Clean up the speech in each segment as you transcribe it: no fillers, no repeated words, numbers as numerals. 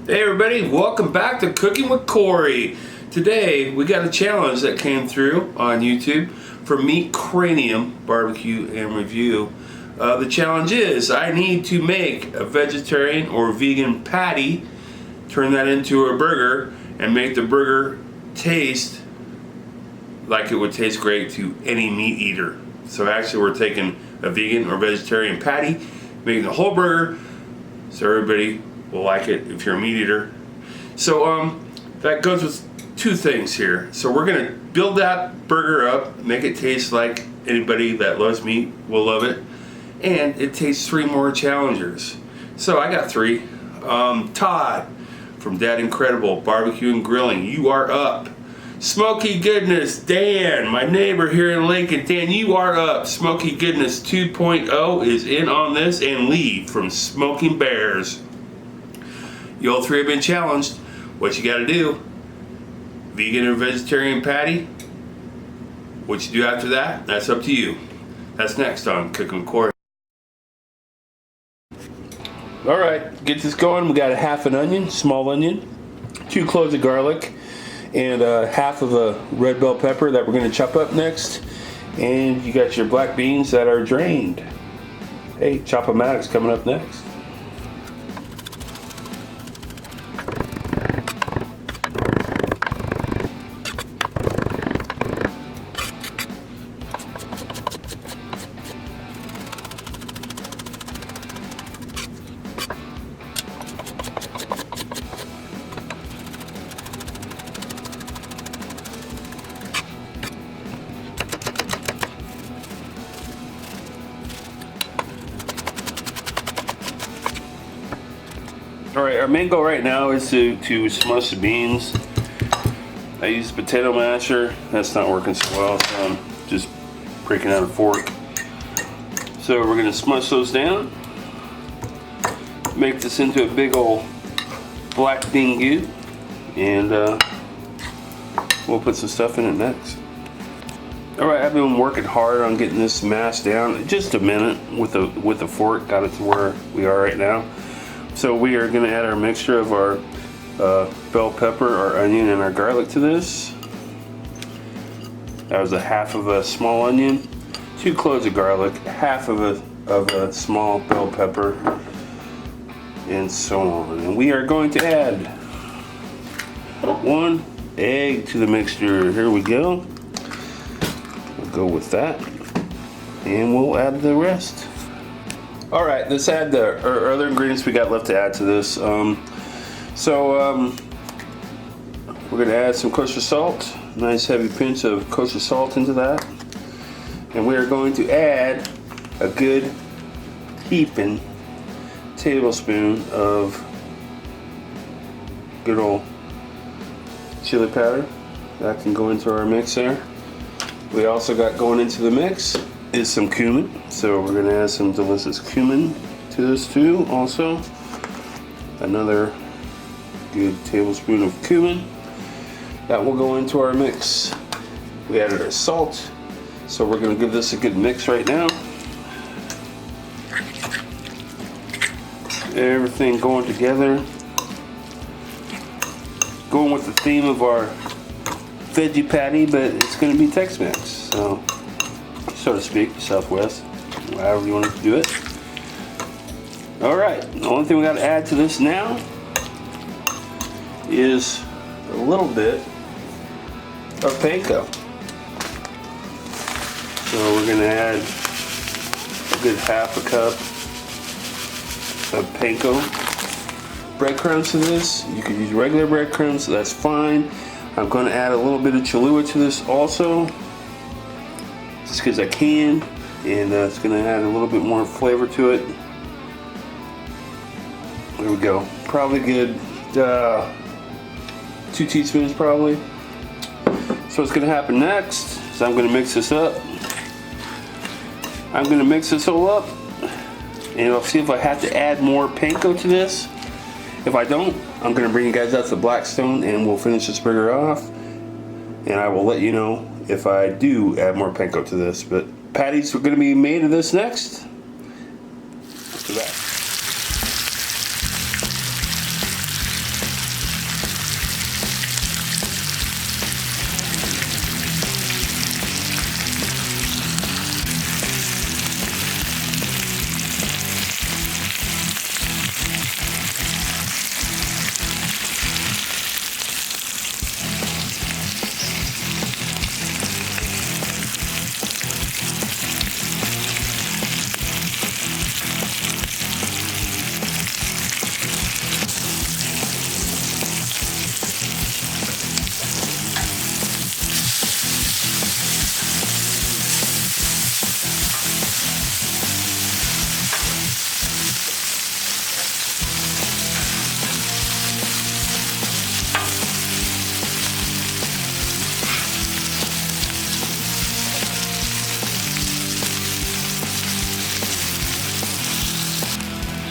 Hey everybody, welcome back to Cooking with Corey. Today we got a challenge that came through on YouTube for Meat Cranium Barbecue and Review. The challenge is I need to make a vegetarian or vegan patty, turn that into a burger, and make the burger taste like it would taste great to any meat eater. So actually we're taking a vegan or vegetarian patty, making the whole burger so everybody will like it if you're a meat eater. So that goes with two things here. So we're gonna build that burger up, make it taste like anybody that loves meat will love it, and it takes 3 more challengers. So I got 3. Todd from Dad Incredible Barbecue and Grilling, you are up. Smoky Goodness, Dan, my neighbor here in Lincoln, Dan, you are up. Smoky Goodness 2.0 is in on this, and Lee from Smoking Bears. You all 3 have been challenged. What you got to do? Vegan or vegetarian patty? What you do after that? That's up to you. That's next on Cooking with Corey. All right, get this going. We got a half an onion, small onion, 2 cloves of garlic, and half of a red bell pepper that we're going to chop up next. And you got your black beans that are drained. Hey, Chop-O-Matic's coming up next. Alright, our main goal right now is to smush the beans. I use potato masher. That's not working so well, so I'm just breaking out a fork. So we're going to smush those down. Make this into a big old black bean goo. And we'll put some stuff in it next. Alright, I've been working hard on getting this mashed down. Just a minute with the fork. Got it to where we are right now. So we are going to add our mixture of our bell pepper, our onion, and our garlic to this. That was a half of a small onion, 2 cloves of garlic, half of a small bell pepper, and so on. And we are going to add 1 egg to the mixture. Here we go. We'll go with that, and we'll add the rest. Alright, let's add our other ingredients we got left to add to this. We're going to add some kosher salt, nice heavy pinch of kosher salt into that. And we are going to add a good heaping tablespoon of good old chili powder. That can go into our mix there. We also got going into the mix is some cumin, so we're going to add some delicious cumin to this too. Also, another good tablespoon of cumin that will go into our mix. We added our salt, so we're going to give this a good mix right now. Everything going together, going with the theme of our veggie patty, but it's going to be Tex-Mex, so to speak, Southwest, however you want to do it. Alright, the only thing we got to add to this now is a little bit of panko. So we're going to add a good half a cup of panko breadcrumbs to this. You can use regular breadcrumbs, so that's fine. I'm going to add a little bit of Cholula to this also, just because I can, and it's going to add a little bit more flavor to it. There we go. Probably good 2 teaspoons probably. So what's going to happen next is I'm going to mix this up. I'm going to mix this all up, and I'll see if I have to add more panko to this. If I don't, I'm going to bring you guys out to Blackstone and we'll finish this burger off, and I will let you know if I do add more panko to this. But patties are going to be made of this next. After that.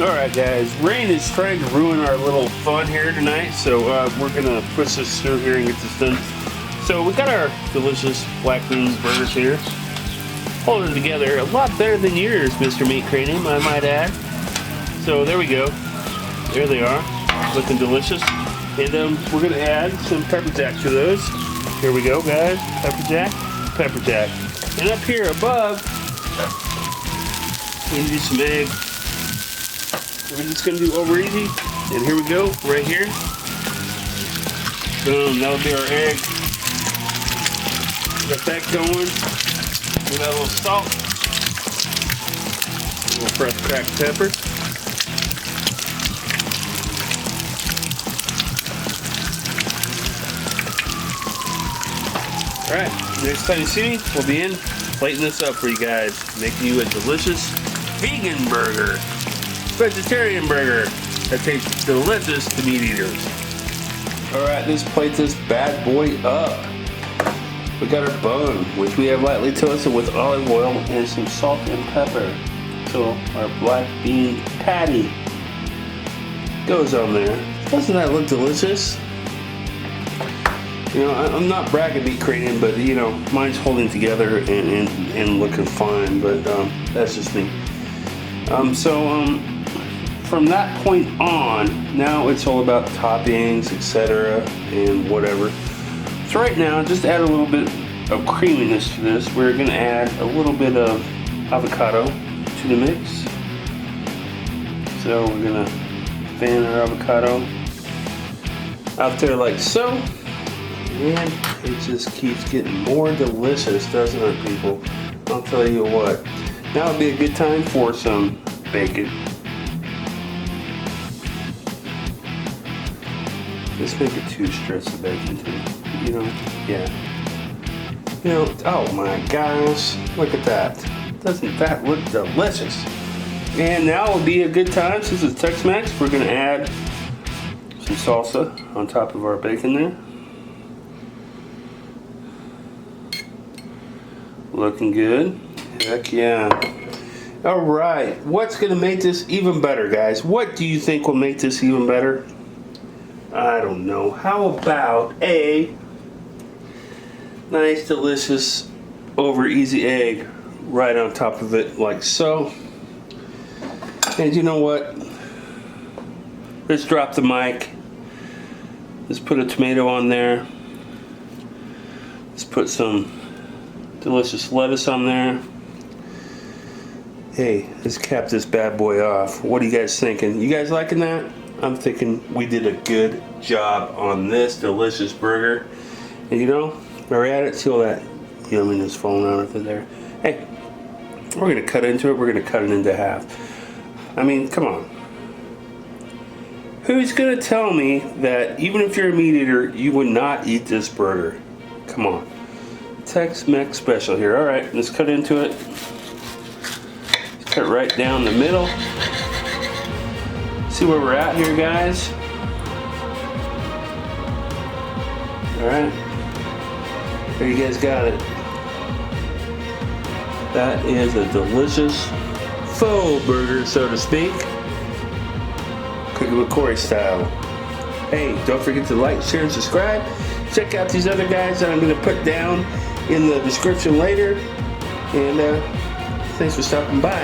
Alright guys, rain is trying to ruin our little fun here tonight, so we're gonna push this through here and get this done. So we got our delicious black bean burgers here, holding together a lot better than yours, Mr. Meat Cranium, I might add. So there we go, there they are, looking delicious. And we're gonna add some pepper jack to those. Here we go guys, pepper jack, pepper jack. And up here above, we're gonna do some egg. We're just gonna do over easy, and here we go, right here. Boom, that'll be our egg. Got that going. We got a little salt, a little fresh cracked pepper. All right, next time you see me, we'll be in plating this up for you guys, making you a delicious vegan burger. Vegetarian burger that tastes delicious to meat eaters. Alright, let's plate this bad boy up. We got our bun, which we have lightly toasted with olive oil and some salt and pepper. So our black bean patty goes on there. Doesn't that look delicious? You know, I'm not bragging Meat Cranium, but you know, mine's holding together and looking fine, but that's just me. From that point on, now it's all about toppings, etc. and whatever. So right now, just add a little bit of creaminess to this. We're gonna add a little bit of avocado to the mix. So we're gonna fan our avocado out there like so. And it just keeps getting more delicious, doesn't it, people? I'll tell you what. Now would be a good time for some bacon. Let's make it 2 strips of bacon too. You know, yeah. You know, oh my gosh, look at that. Doesn't that look delicious? And now would be a good time, since it's Tex-Mex, we're gonna add some salsa on top of our bacon there. Looking good. Heck yeah. All right, what's gonna make this even better, guys? What do you think will make this even better? I don't know. How about a nice, delicious, over easy egg right on top of it, like so. And you know what? Let's drop the mic. Let's put a tomato on there. Let's put some delicious lettuce on there. Hey, let's cap this bad boy off. What are you guys thinking? You guys liking that? I'm thinking we did a good job on this delicious burger. And you know, we're at it till that yumminess falling out of it there. Hey, we're gonna cut into it. We're gonna cut it into half. I mean, come on. Who's gonna tell me that even if you're a meat eater, you would not eat this burger? Come on. Tex-Mex special here. All right, let's cut into it. Let's cut right down the middle. See where we're at here, guys. All right, there you guys got it. That is a delicious faux burger, so to speak. Cooking with Corey style. Hey, don't forget to like, share, and subscribe. Check out these other guys that I'm going to put down in the description later. And thanks for stopping by.